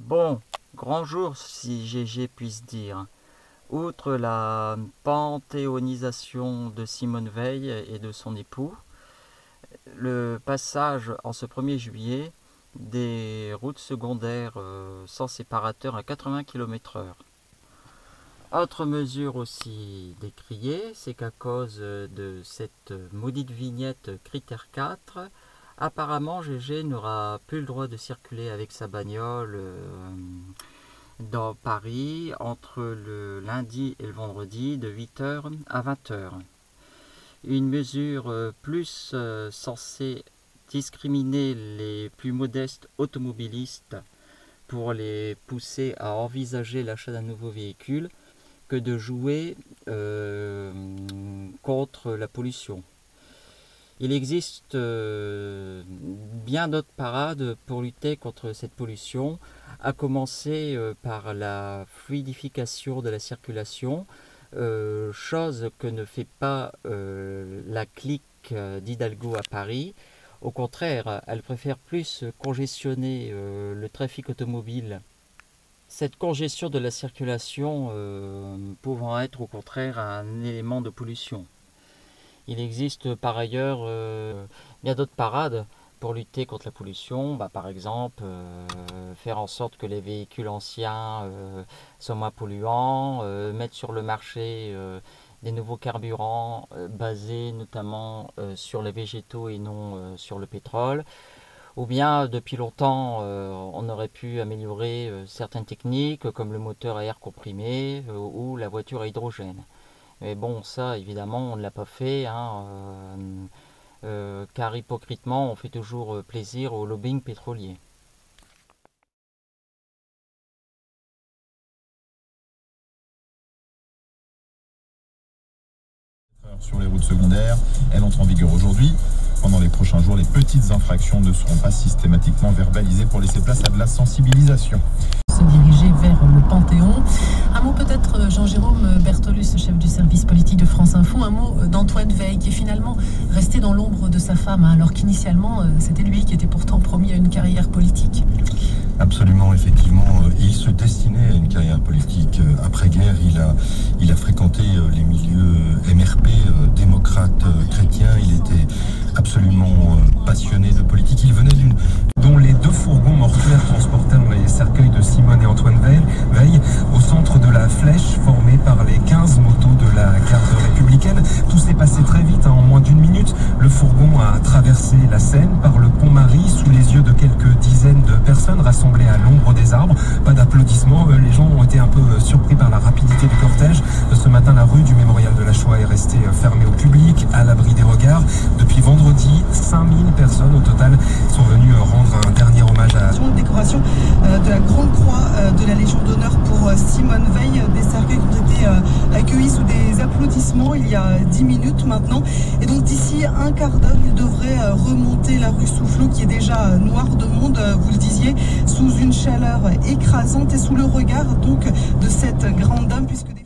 Bon, grand jour si GG puisse dire. Outre la panthéonisation de Simone Veil et de son époux, le passage en ce 1er juillet des routes secondaires sans séparateur à 80 km/h. Autre mesure aussi décriée, c'est qu'à cause de cette maudite vignette critère 4, apparemment GG n'aura plus le droit de circuler avec sa bagnole dans Paris entre le lundi et le vendredi de 8h à 20h. Une mesure plus censée discriminer les plus modestes automobilistes pour les pousser à envisager l'achat d'un nouveau véhicule que de jouer contre la pollution. Il existe bien d'autres parades pour lutter contre cette pollution, à commencer par la fluidification de la circulation, chose que ne fait pas la clique d'Hidalgo à Paris. Au contraire, elle préfère plus congestionner le trafic automobile. Cette congestion de la circulation pouvant être au contraire un élément de pollution. Il existe par ailleurs bien d'autres parades pour lutter contre la pollution. Par exemple, faire en sorte que les véhicules anciens soient moins polluants, mettre sur le marché des nouveaux carburants basés notamment sur les végétaux et non sur le pétrole. Ou bien, depuis longtemps, on aurait pu améliorer certaines techniques comme le moteur à air comprimé ou la voiture à hydrogène. Mais bon, ça, évidemment, on ne l'a pas fait, car hypocritement, on fait toujours plaisir au lobbying pétrolier. Sur les routes secondaires, elle entre en vigueur aujourd'hui. Pendant les prochains jours, les petites infractions ne seront pas systématiquement verbalisées pour laisser place à de la sensibilisation. Se diriger vers le Panthéon. Un mot peut-être Jean-Jérôme Bertolus, chef du service politique de France Info, un mot d'Antoine Veil qui est finalement resté dans l'ombre de sa femme, alors qu'initialement c'était lui qui était pourtant promis à une carrière politique. Absolument, effectivement, il se destinait à une carrière politique après-guerre. Il a fréquenté les milieux MRP, démocrates, chrétiens. Il était absolument passionné de politique. Il venait dont les 2 fourgons mortuaires transportaient les cercueils de Simone et Antoine Veil au centre de la flèche formée par les 15 motos de la garde républicaine. Tout s'est passé très vite, en moins d'1 minute. Le fourgon a traversé la Seine par le pont Marie sous les yeux de quelques dizaines de personnes rassemblées à l'ombre des arbres. Pas d'applaudissements, les gens ont été un peu surpris par la rapidité du cortège. Ce matin, la rue du Mémorial de la Shoah est restée fermée au public, à l'abri des regards. Depuis vendredi, 5000 personnes au total sont venues rendre un dernier hommage à une décoration de la Grande Croix de la Légion d'honneur pour Simone Veil, des cercueils qui ont été accueillis sous des applaudissements il y a 10 minutes maintenant. Et donc d'ici un quart d'heure, il devrait remonter la rue Soufflot qui est déjà noire de monde, vous le disiez, sous une chaleur écrasante et sous le regard donc de cette grande dame puisque des...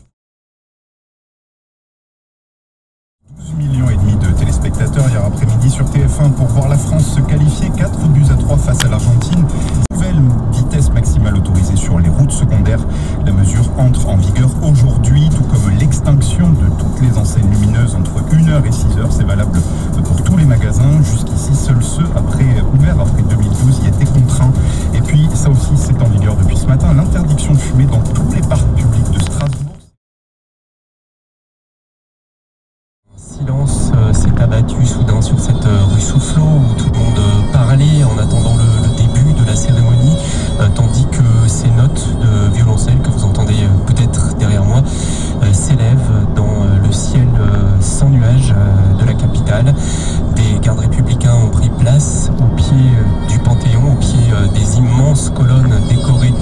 12,5 millions de téléspectateurs hier après-midi sur TF1 pour voir la France se qualifier 4-3 face à l'Argentine. Nouvelle vitesse maximale autorisée sur les routes secondaires. La mesure entre en vigueur aujourd'hui, tout comme l'extinction de toutes les enseignes lumineuses entre 1h et 6h. C'est valable pour tous les magasins. Jusqu'ici, seuls ceux ouverts après 2012 y étaient contraints. Et puis, ça aussi, c'est en vigueur depuis ce matin. L'interdiction de fumer dans tous les parcs publics de Strasbourg. Silence s'est abattu soudain sur cette rue Soufflot où tout le monde parlait en attendant le début de la cérémonie, tandis que ces notes de violoncelle que vous entendez peut-être derrière moi s'élèvent dans le ciel sans nuages de la capitale. Des gardes républicains ont pris place au pied du Panthéon, au pied des immenses colonnes décorées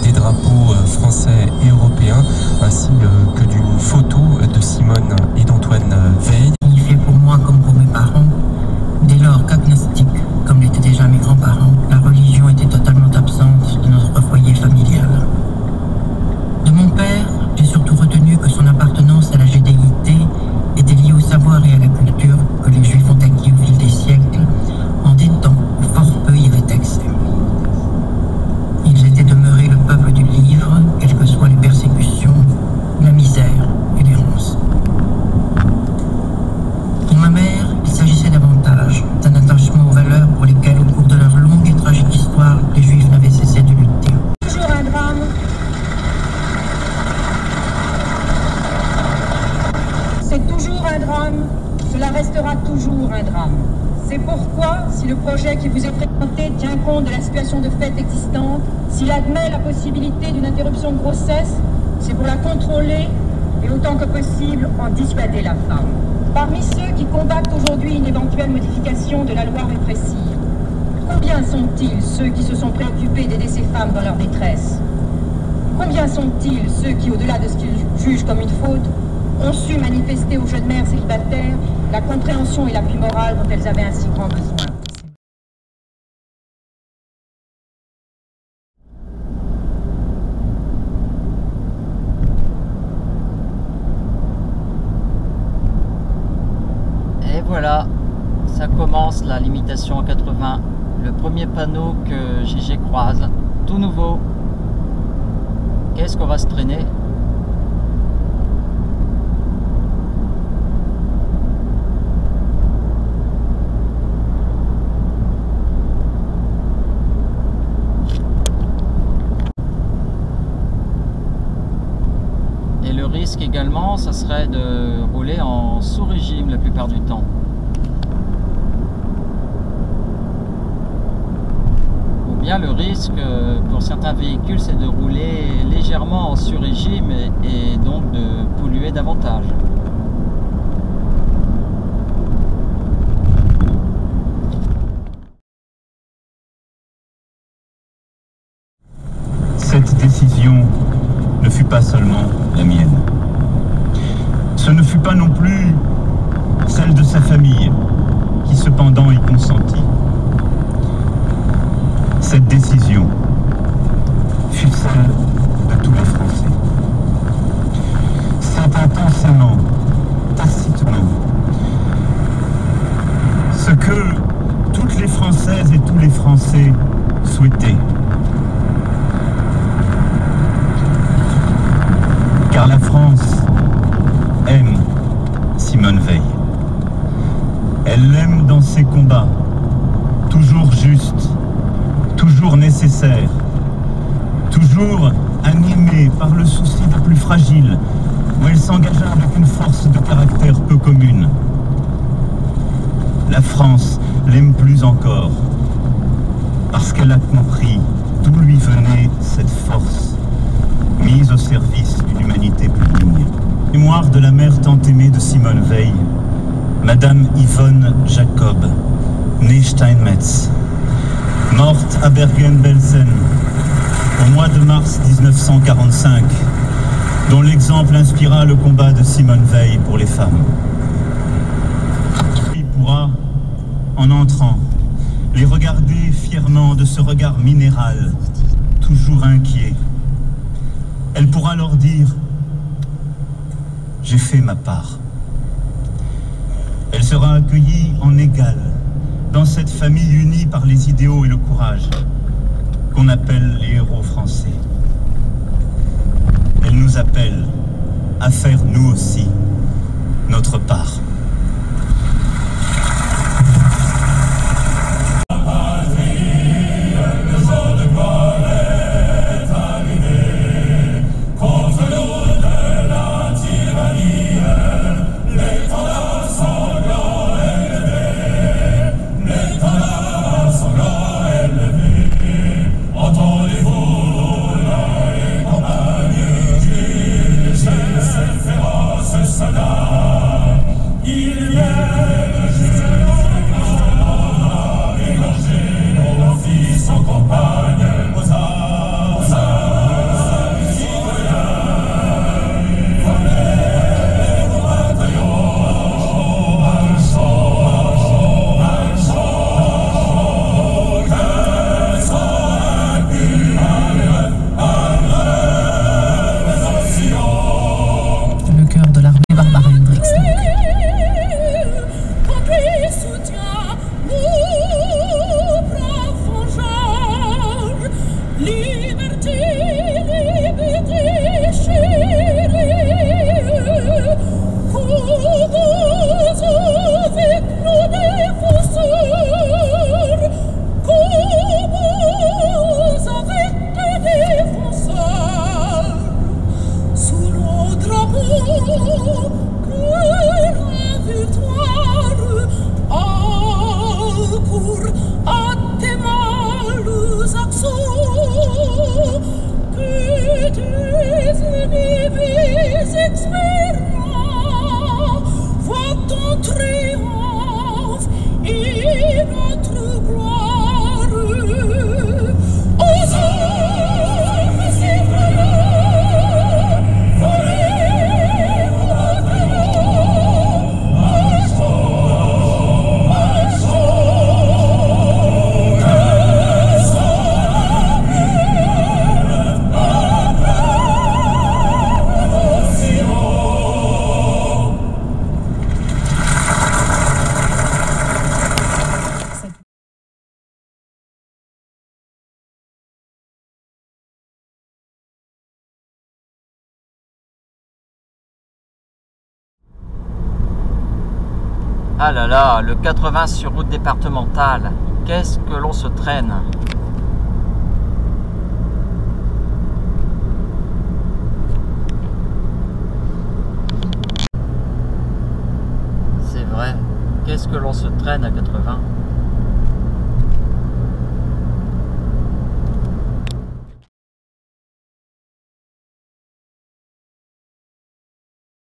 des drapeaux français et européens, ainsi que d'une photo de Simone et d'Antoine Veil. Il fait pour moi comme pour mes parents. Dès lors qu'agnostique, comme l'étaient déjà mes grands-parents, la religion était totalement absente de notre foyer familial. De mon père, j'ai surtout retenu que son appartenance à la judéité était liée au savoir et à la culture que les Juifs ont acquis au fil des siècles, en des temps où fort peu y avait accès. Ils étaient demeurés restera toujours un drame. C'est pourquoi, si le projet qui vous est présenté tient compte de la situation de fait existante, s'il admet la possibilité d'une interruption de grossesse, c'est pour la contrôler et autant que possible en dissuader la femme. Parmi ceux qui combattent aujourd'hui une éventuelle modification de la loi répressive, combien sont-ils ceux qui se sont préoccupés d'aider ces femmes dans leur détresse? Combien sont-ils ceux qui, au-delà de ce qu'ils jugent comme une faute, ont su manifester aux jeunes mères célibataires la compréhension et l'appui moral dont elles avaient un si grand besoin? Et voilà, ça commence la limitation à 80. Le premier panneau que GG croise, tout nouveau. Qu'est-ce qu'on va se traîner? Et le risque également, ça serait de rouler en sous-régime la plupart du temps. Le risque pour certains véhicules, c'est de rouler légèrement en sur-régime et donc de polluer davantage. Cette décision ne fut pas seulement la mienne. Ce ne fut pas non plus celle de sa famille, qui cependant y consentit. Cette décision fut celle de tous les Français. C'est intensément, tacitement, ce que toutes les Françaises et tous les Français souhaitaient. Car la France aime Simone Veil. Elle l'aime dans ses combats, toujours justes, toujours nécessaire, toujours animée par le souci des plus fragiles, où elle s'engagea avec une force de caractère peu commune. La France l'aime plus encore, parce qu'elle a compris d'où lui venait cette force, mise au service d'une humanité plus digne. Mémoire de la mère tant aimée de Simone Veil, Madame Yvonne Jacob, née Steinmetz, morte à Bergen-Belsen au mois de mars 1945, dont l'exemple inspira le combat de Simone Veil pour les femmes. Il pourra, en entrant, les regarder fièrement de ce regard minéral, toujours inquiet. Elle pourra leur dire « J'ai fait ma part ». Elle sera accueillie en égale dans cette famille unie par les idéaux et le courage qu'on appelle les héros français. Elle nous appelle à faire nous aussi notre part. Que la victoire Ah là là, le 80 sur route départementale. Qu'est-ce que l'on se traîne? C'est vrai. Qu'est-ce que l'on se traîne à 80?